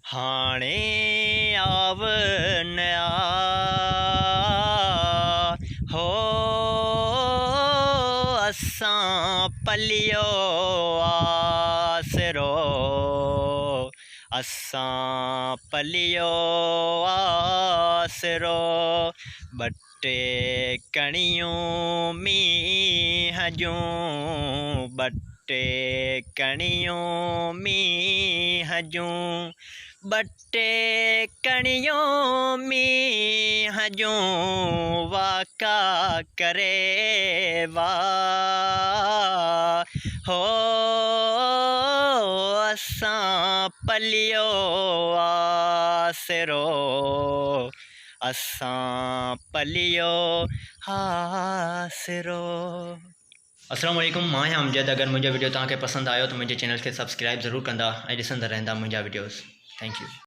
हाणे आवनया हो असां पलियो आसरो, असां पलियो आसरो। बटे कणियूं मींहं जूं, बटे कणियूं मींहं जूं, बटे कणियूं मींहं जूं वाका करे वाह हो असां पलियो आसरो, असां पलियो आसरो। अस्सलाम वालेकुम, मां आहियां अमजद। अगर मुंहिंजो वीडियो तव्हांखे पसंदि आयो त मुंहिंजे चैनल खे सब्सक्राइब ज़रूरु कंदा ऐं ॾिसंदा रहंदा मुंहिंजा वीडियोज़। Thank U.